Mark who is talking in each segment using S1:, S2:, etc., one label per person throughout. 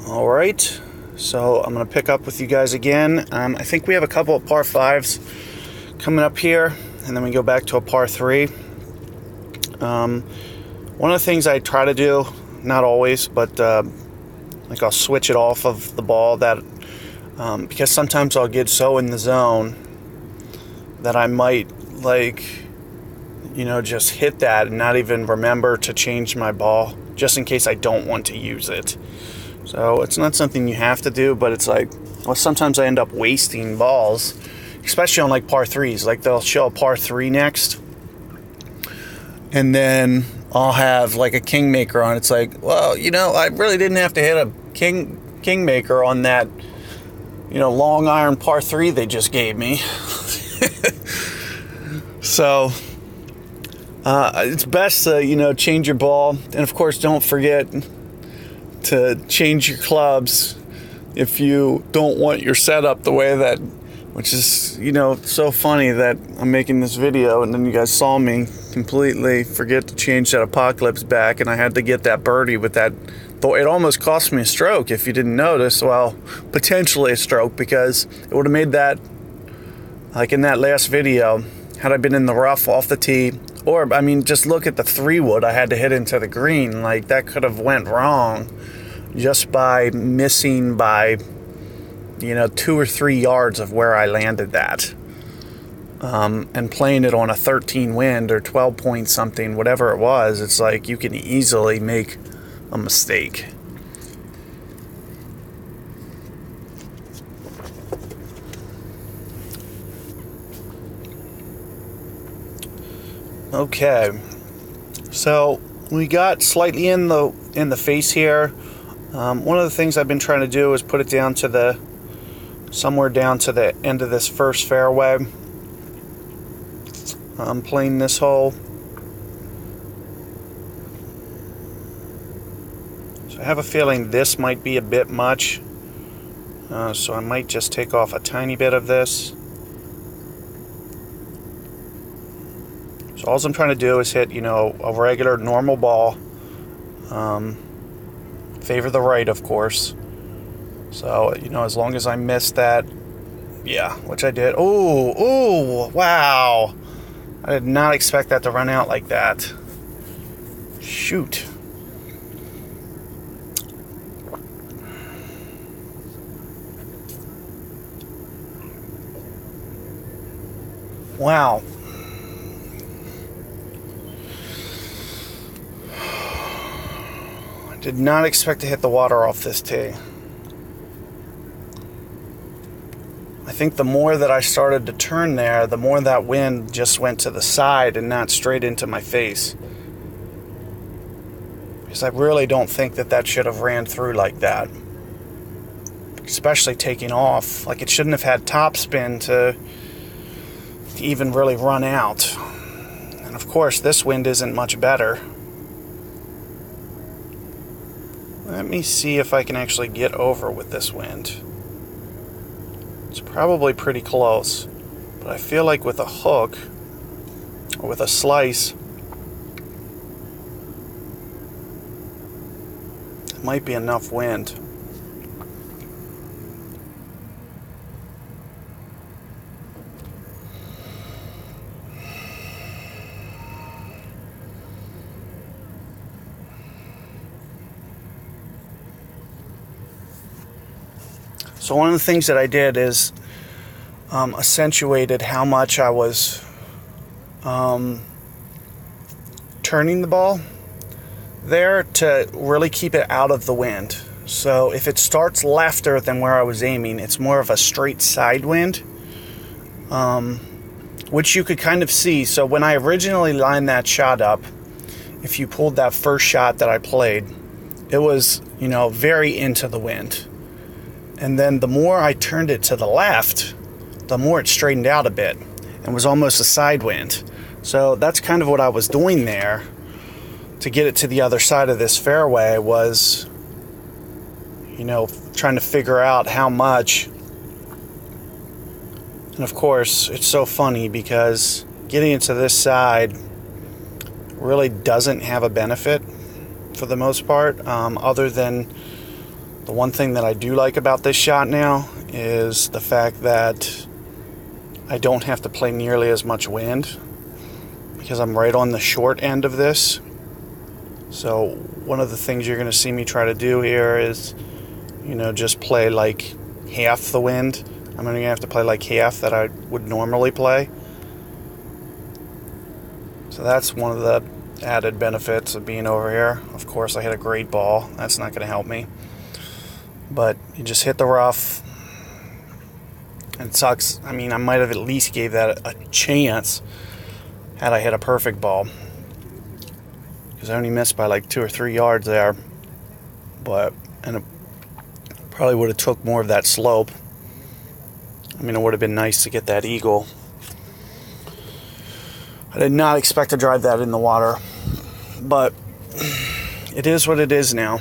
S1: All right, so I'm going to pick up with you guys again. I think we have a couple of par 5s coming up here, and then we go back to a par 3. One of the things I try to do, not always, but like I'll switch it off of the ball that because sometimes I'll get so in the zone that I might just hit that and not even remember to change my ball just in case I don't want to use it. So it's not something you have to do, but it's sometimes I end up wasting balls, especially on like par 3s. Like they'll show a par 3 next, and then I'll have like a kingmaker on. It's like, well, I really didn't have to hit a kingmaker on that, long iron par 3 they just gave me. So it's best to, change your ball. And of course, don't forget to change your clubs if you don't want your setup the way that, which is, so funny that I'm making this video and then you guys saw me completely forget to change that Apocalypse back, and I had to get that birdie with that. Though it almost cost me a stroke if you didn't notice. Well, potentially a stroke, because it would have made that, like in that last video, had I been in the rough off the tee, or, just look at the 3-wood I had to hit into the green. Like, that could have went wrong just by missing by, 2 or 3 yards of where I landed that. And playing it on a 13 wind or 12 point something, whatever it was, it's like you can easily make a mistake. Okay, so we got slightly in the face here. One of the things I've been trying to do is put it down to somewhere down to the end of this first fairway. I'm playing this hole. So I have a feeling this might be a bit much. So I might just take off a tiny bit of this. So all I'm trying to do is hit, a regular normal ball. Favor the right, of course. So, as long as I miss that, yeah, which I did. Oh, wow. I did not expect that to run out like that. Shoot. Wow. I did not expect to hit the water off this tee. I think the more that I started to turn there, the more that wind just went to the side and not straight into my face. Because I really don't think that should have ran through like that. Especially taking off. Like, it shouldn't have had topspin to even really run out. And of course, this wind isn't much better. Let me see if I can actually get over with this wind. It's probably pretty close, but I feel like with a hook or with a slice, it might be enough wind. So one of the things that I did is accentuated how much I was turning the ball there to really keep it out of the wind. So if it starts lefter than where I was aiming, it's more of a straight side wind, which you could kind of see. So when I originally lined that shot up, if you pulled that first shot that I played, it was, very into the wind. And then the more I turned it to the left, the more it straightened out a bit and was almost a side wind. So that's kind of what I was doing there to get it to the other side of this fairway was, trying to figure out how much. And of course, it's so funny because getting into this side really doesn't have a benefit for the most part, other than The one thing that I do like about this shot now is the fact that I don't have to play nearly as much wind because I'm right on the short end of this. So one of the things you're going to see me try to do here is, just play like half the wind. I'm only going to have to play like half that I would normally play. So that's one of the added benefits of being over here. Of course, I hit a great ball. That's not going to help me. But you just hit the rough. And it sucks. I mean, I might have at least gave that a chance had I hit a perfect ball. Because I only missed by like 2 or 3 yards there. And it probably would have took more of that slope. I mean, it would have been nice to get that eagle. I did not expect to drive that in the water. But it is what it is now.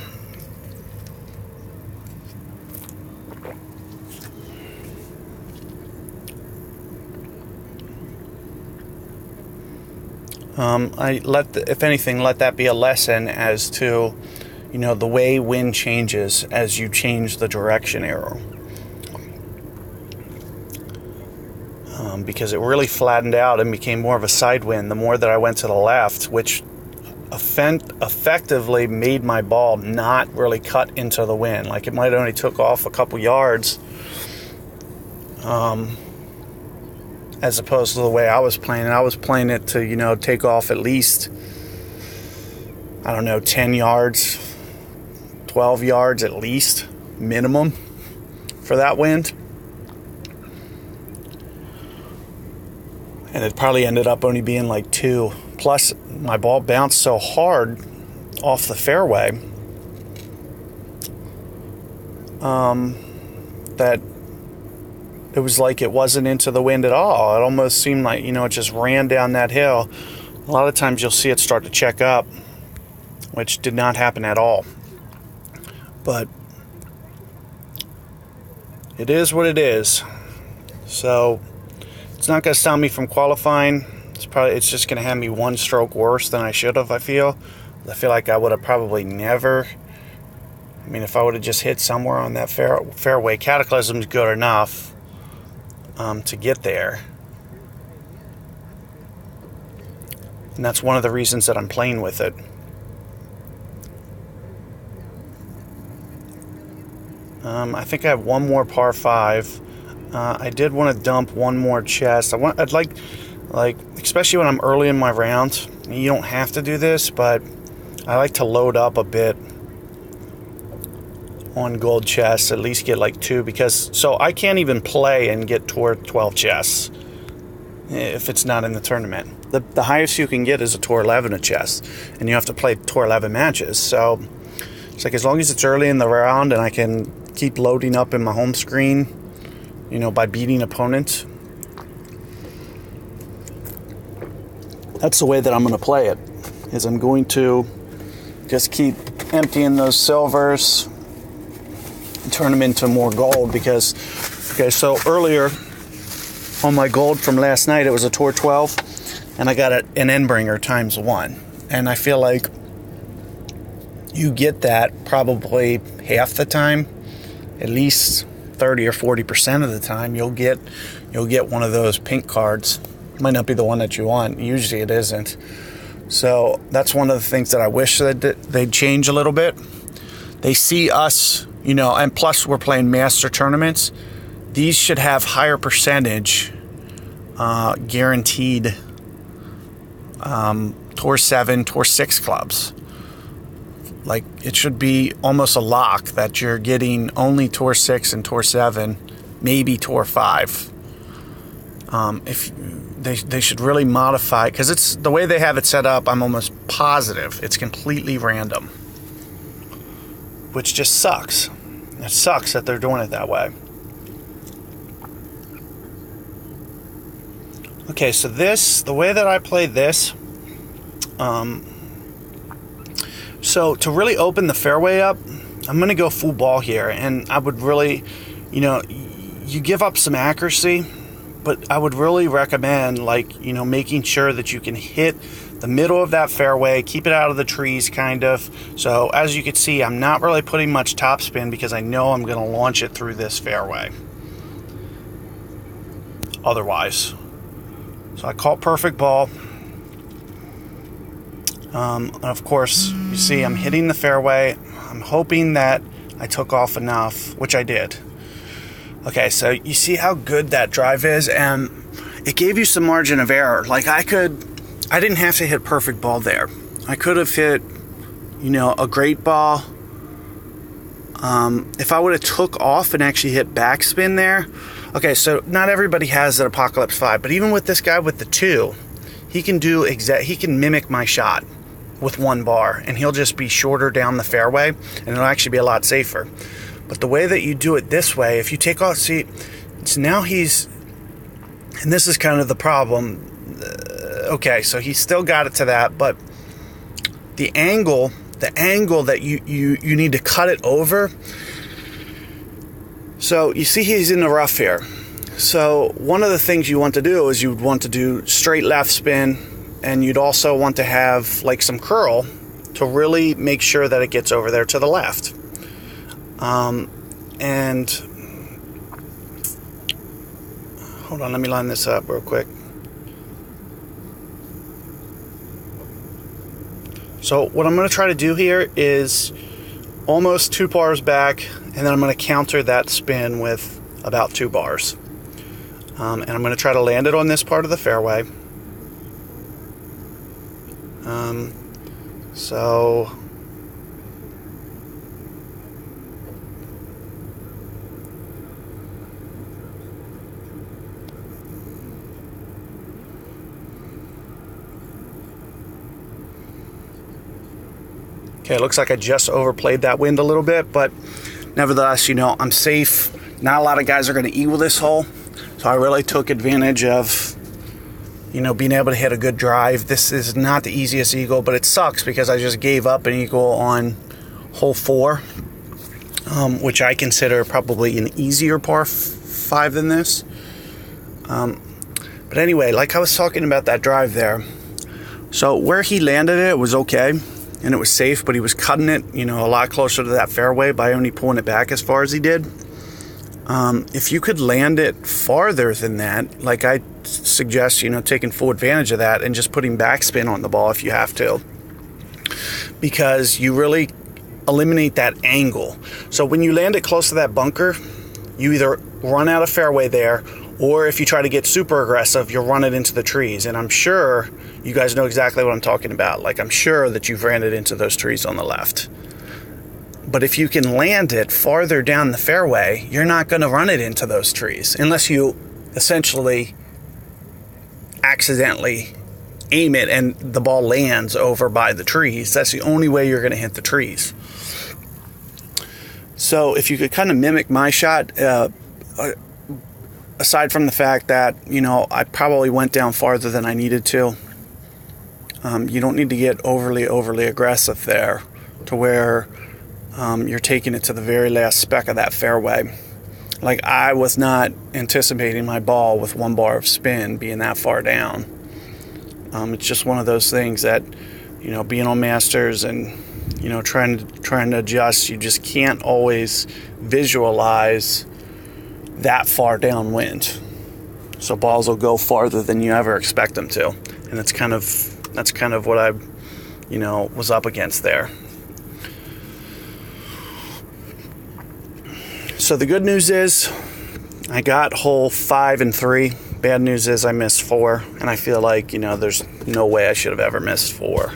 S1: If anything, let that be a lesson as to, the way wind changes as you change the direction arrow. Because it really flattened out and became more of a side wind the more that I went to the left, which effectively made my ball not really cut into the wind. Like, it might have only took off a couple yards. As opposed to the way I was playing it. I was playing it to, take off at least, 10 yards, 12 yards at least, minimum, for that wind. And it probably ended up only being like 2. Plus, my ball bounced so hard off the fairway that it was like it wasn't into the wind at all. It almost seemed like, it just ran down that hill. A lot of times you'll see it start to check up, which did not happen at all. But it is what it is. So it's not going to stop me from qualifying. It's just going to have me 1 stroke worse than I should have, I feel. I feel like I would have probably never... I mean, if I would have just hit somewhere on that fairway, Cataclysm's good enough to get there. And that's one of the reasons that I'm playing with it. I think I have one more par 5. I did want to dump one more chest. I'd like, especially when I'm early in my round, you don't have to do this, but I like to load up a bit on gold chests, at least get like 2, so I can't even play and get Tour 12 chests if it's not in the tournament. The highest you can get is a Tour 11 a chest, and you have to play Tour 11 matches. So it's like, as long as it's early in the round and I can keep loading up in my home screen, by beating opponents, that's the way that I'm going to play it. Is I'm going to just keep emptying those silvers, turn them into more gold. Because, so earlier on my gold from last night, it was a Tour 12, and I got an Endbringer ×1. And I feel like you get that probably half the time, at least 30 or 40% of the time. You'll get one of those pink cards. Might not be the one that you want. Usually it isn't. So that's one of the things that I wish that they'd change a little bit. They see us, and plus we're playing master tournaments. These should have higher percentage guaranteed Tour 7, Tour 6 clubs. Like, it should be almost a lock that you're getting only Tour 6 and Tour 7, maybe Tour 5. If they should really modify, because it's the way they have it set up, I'm almost positive it's completely random, which just sucks. It sucks that they're doing it that way. Okay, so the way that I play this, so to really open the fairway up, I'm going to go full ball here, and I would really, you give up some accuracy, but I would really recommend, making sure that you can hit the middle of that fairway, keep it out of the trees kind of. So as you can see, I'm not really putting much topspin because I know I'm going to launch it through this fairway otherwise. So I caught perfect ball. And of course, you see I'm hitting the fairway. I'm hoping that I took off enough, which I did. Okay, so you see how good that drive is, and it gave you some margin of error. Like I didn't have to hit perfect ball there. I could have hit, a great ball. If I would have took off and actually hit backspin there. Okay, so not everybody has an Apocalypse 5, but even with this guy with the 2, he can mimic my shot with 1 bar, and he'll just be shorter down the fairway, and it'll actually be a lot safer. But the way that you do it this way, if you take off, see, so now and this is kind of the problem. Okay, so he still got it to that, but the angle that you need to cut it over. So you see he's in the rough here. So one of the things you want to do is you'd want to do straight left spin, and you'd also want to have like some curl to really make sure that it gets over there to the left. And hold on, let me line this up real quick. So what I'm going to try to do here is almost 2 bars back, and then I'm going to counter that spin with about 2 bars. And I'm going to try to land it on this part of the fairway. So okay, it looks like I just overplayed that wind a little bit, but nevertheless, I'm safe. Not a lot of guys are going to eagle this hole, so I really took advantage of, being able to hit a good drive. This is not the easiest eagle, but it sucks because I just gave up an eagle on hole 4, which I consider probably an easier par 5 than this. But anyway, like I was talking about that drive there, so where he landed it was okay, and it was safe, but he was cutting it, a lot closer to that fairway by only pulling it back as far as he did. If you could land it farther than that, like I suggest, taking full advantage of that and just putting backspin on the ball if you have to, because you really eliminate that angle. So when you land it close to that bunker, you either run out of fairway there, or if you try to get super aggressive, you'll run it into the trees. And I'm sure you guys know exactly what I'm talking about. Like, I'm sure that you've ran it into those trees on the left. But if you can land it farther down the fairway, you're not going to run it into those trees unless you essentially accidentally aim it and the ball lands over by the trees. That's the only way you're going to hit the trees. So if you could kind of mimic my shot, aside from the fact that, I probably went down farther than I needed to, you don't need to get overly aggressive there to where you're taking it to the very last speck of that fairway. Like, I was not anticipating my ball with 1 bar of spin being that far down. It's just one of those things that, being on Masters and, trying to adjust, you just can't always visualize that far downwind. So balls will go farther than you ever expect them to. And that's kind of what I, was up against there. So the good news is I got hole 5 and 3. Bad news is I missed 4, and I feel like, there's no way I should have ever missed 4.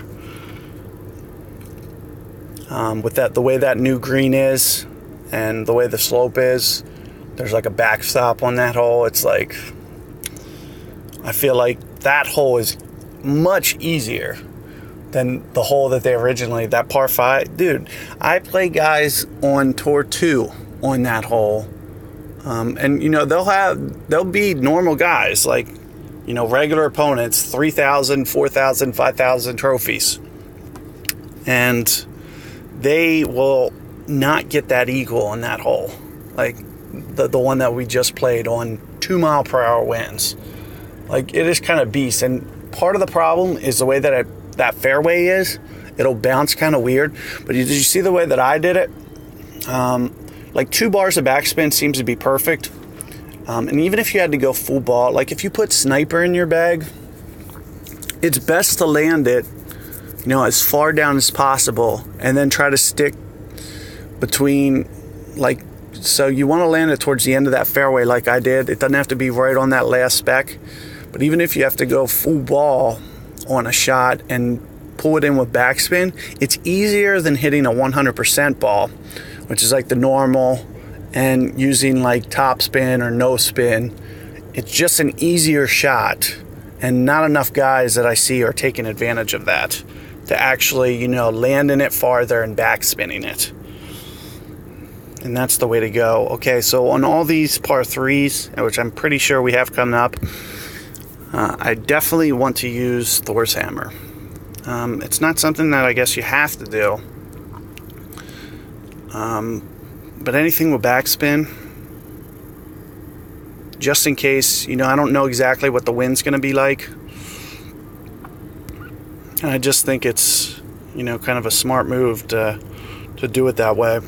S1: With that, the way that new green is and the way the slope is, there's like a backstop on that hole. It's like, I feel like that hole is much easier than the hole that that par 5. Dude, I play guys on tour 2 on that hole. And they'll be normal guys, like, regular opponents, 3,000, 4,000, 5,000 trophies. And they will not get that eagle on that hole. Like the one that we just played on 2 mile per hour winds. Like, it is kind of beast. And part of the problem is the way that that fairway is, it'll bounce kind of weird. But did you see the way that I did it? Like 2 bars of backspin seems to be perfect. And even if you had to go full ball, like if you put sniper in your bag, it's best to land it, as far down as possible, and then try to stick between, like, so you want to land it towards the end of that fairway like I did. It doesn't have to be right on that last speck, but even if you have to go full ball on a shot and pull it in with backspin, it's easier than hitting a 100% ball, which is like the normal, and using like top spin or no spin. It's just an easier shot, and not enough guys that I see are taking advantage of that, to actually, landing it farther and backspinning it. And that's the way to go. Okay, so on all these par 3s, which I'm pretty sure we have coming up, I definitely want to use Thor's hammer. It's not something that I guess you have to do. But anything with backspin, just in case, I don't know exactly what the wind's going to be like. And I just think it's, kind of a smart move to do it that way.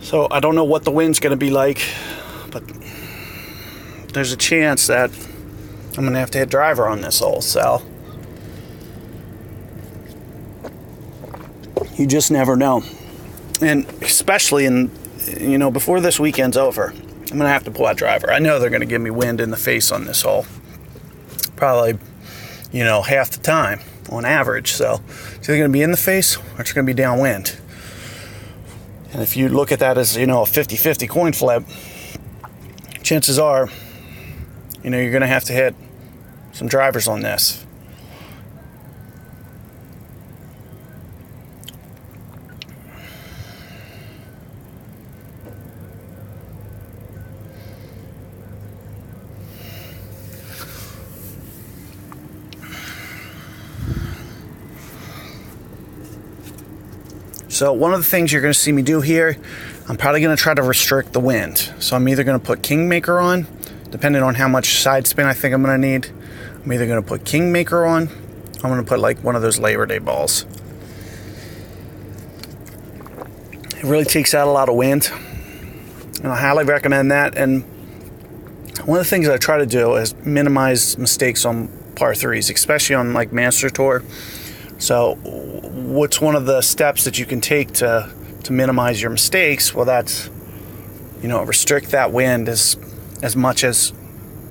S1: So I don't know what the wind's going to be like, but there's a chance that I'm going to have to hit driver on this hole, so you just never know. And especially before this weekend's over, I'm going to have to pull out driver. I know they're going to give me wind in the face on this hole. Probably, half the time on average. So it's either going to be in the face or it's going to be downwind. And if you look at that as, a 50-50 coin flip, chances are, you're going to have to hit some drivers on this. So one of the things you're going to see me do here, I'm probably going to try to restrict the wind. So I'm either going to put Kingmaker on, depending on how much side spin I think I'm going to need. I'm either going to put Kingmaker on, I'm going to put like one of those Labor Day balls. It really takes out a lot of wind, and I highly recommend that. And one of the things I try to do is minimize mistakes on par 3s, especially on like Master Tour. So what's one of the steps that you can take to minimize your mistakes? Well, that's, restrict that wind as much as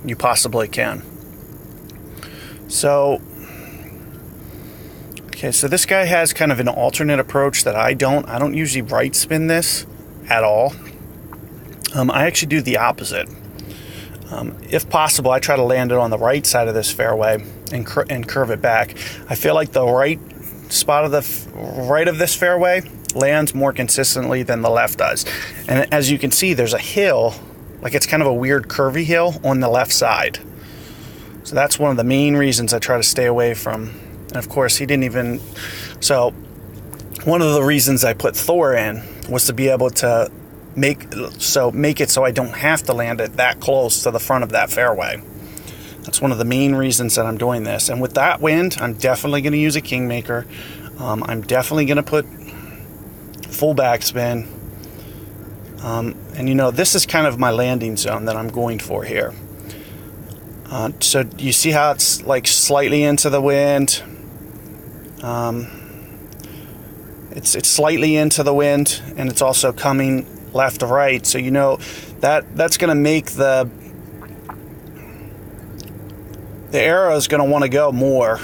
S1: you possibly can. So, okay, so this guy has kind of an alternate approach that I don't. I don't usually right spin this at all. I actually do the opposite. If possible, I try to land it on the right side of this fairway and curve it back. I feel like the right spot of the right of this fairway lands more consistently than the left does. And as you can see, there's a hill, like it's kind of a weird curvy hill on the left side. So that's one of the main reasons I try to stay away from. And of course, he didn't even. So one of the reasons I put Thor in was to be able to make it so I don't have to land it that close to the front of that fairway. That's one of the main reasons that I'm doing this. And with that wind, I'm definitely going to use a Kingmaker. I'm definitely going to put full backspin. And this is kind of my landing zone that I'm going for here. So you see how it's like slightly into the wind. It's slightly into the wind, and it's also coming left to right. So that's going to make the arrow is going to want to go more.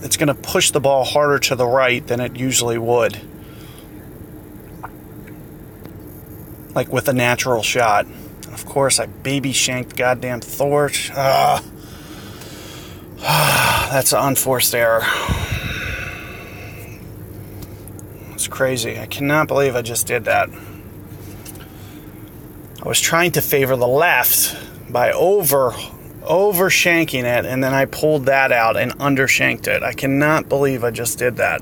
S1: It's going to push the ball harder to the right than it usually would, like with a natural shot. And of course, I baby shanked goddamn Thor. That's an unforced error. It's crazy. I cannot believe I just did that. I was trying to favor the left by over shanking it, and then I pulled that out and under shanked it. I cannot believe I just did that.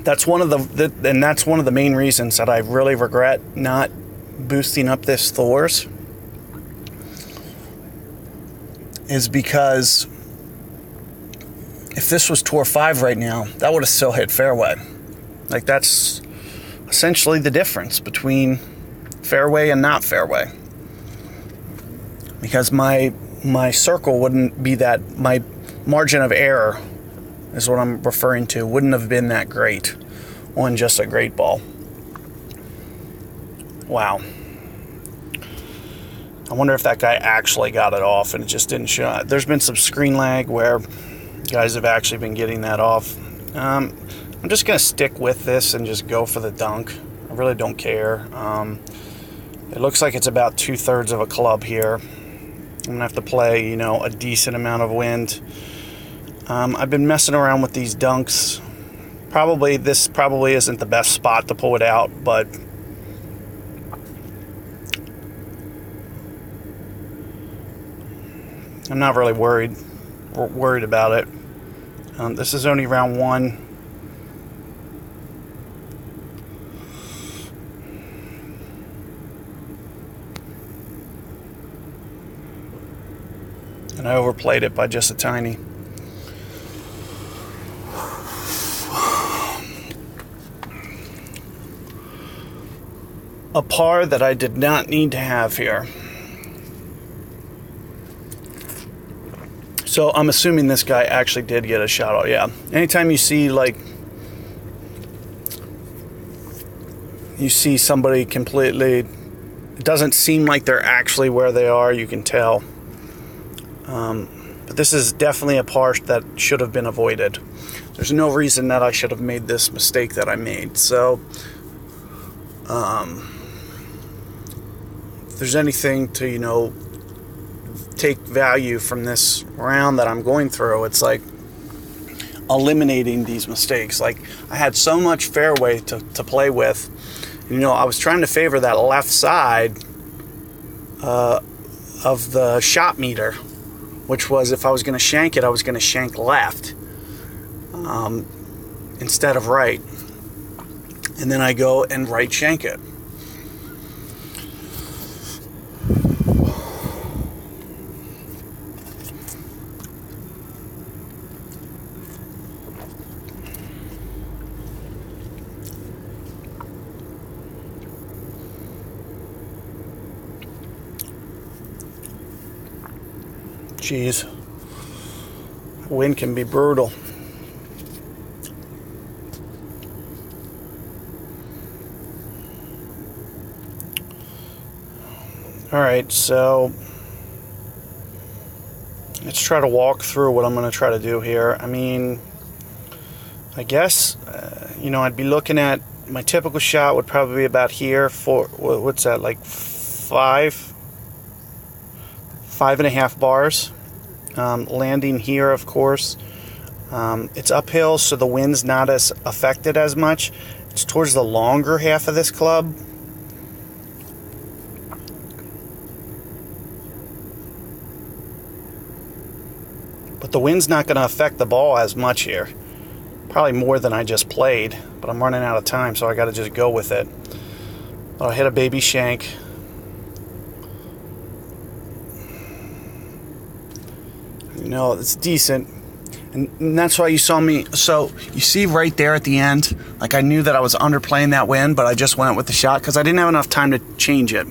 S1: that's one of the main reasons that I really regret not boosting up this Thor's, is because if this was Tour 5 right now, that would have still hit fairway. Like, that's essentially the difference between fairway and not fairway. Because my circle wouldn't be that, my margin of error is what I'm referring to, wouldn't have been that great on just a great ball. Wow. I wonder if that guy actually got it off and it just didn't show. There's been some screen lag where guys have actually been getting that off. I'm just going to stick with this and just go for the dunk. I really don't care. It looks like it's about 2/3 of a club here. I'm going to have to play, a decent amount of wind. I've been messing around with these dunks. This probably isn't the best spot to pull it out, but I'm not really worried about it. This is only round 1. And I overplayed it by just a tiny. A par that I did not need to have here. So I'm assuming this guy actually did get a shot out. Yeah. Anytime you see somebody completely, it doesn't seem like they're actually where they are, you can tell. But this is definitely a par that should have been avoided. There's no reason that I should have made this mistake that I made. So, if there's anything to, take value from this round that I'm going through, it's like eliminating these mistakes. Like, I had so much fairway to play with. I was trying to favor that left side of the shot meter, which was, if I was going to shank it, I was going to shank left instead of right. And then I go and right shank it. Jeez, wind can be brutal. All right, so let's try to walk through what I'm going to try to do here. I mean, I guess, I'd be looking at my typical shot would probably be about here for, what's that, like 5.5 bars. Landing here, of course. It's uphill, so the wind's not as affected as much. It's towards the longer half of this club. But the wind's not going to affect the ball as much here. Probably more than I just played, but I'm running out of time, so I got to just go with it. I'll hit a baby shank. It's decent. And that's why you saw me. So you see right there at the end, like, I knew that I was underplaying that wind, but I just went with the shot because I didn't have enough time to change it.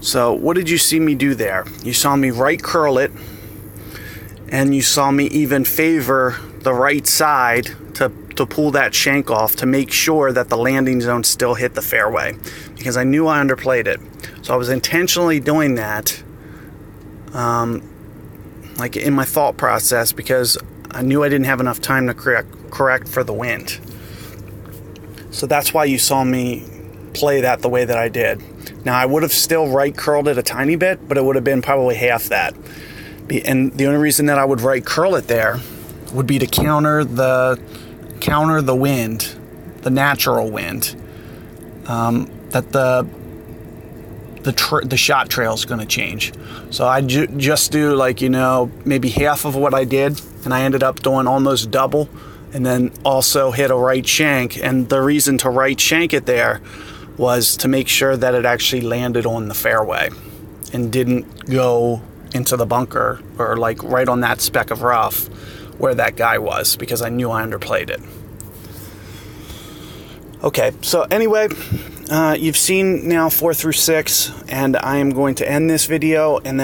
S1: So what did you see me do there? You saw me right curl it, and you saw me even favor the right side to pull that shank off to make sure that the landing zone still hit the fairway, because I knew I underplayed it. So I was intentionally doing that, like in my thought process, because I knew I didn't have enough time to correct for the wind. So that's why you saw me play that the way that I did. Now, I would have still right curled it a tiny bit, but it would have been probably half that. And the only reason that I would right curl it there would be to counter the wind, the natural wind, that the shot trail is going to change. So I just do maybe half of what I did, and I ended up doing almost double and then also hit a right shank. And the reason to right shank it there was to make sure that it actually landed on the fairway and didn't go into the bunker or like right on that speck of rough where that guy was, because I knew I underplayed it. Okay, so anyway, you've seen now 4 through 6, and I am going to end this video and then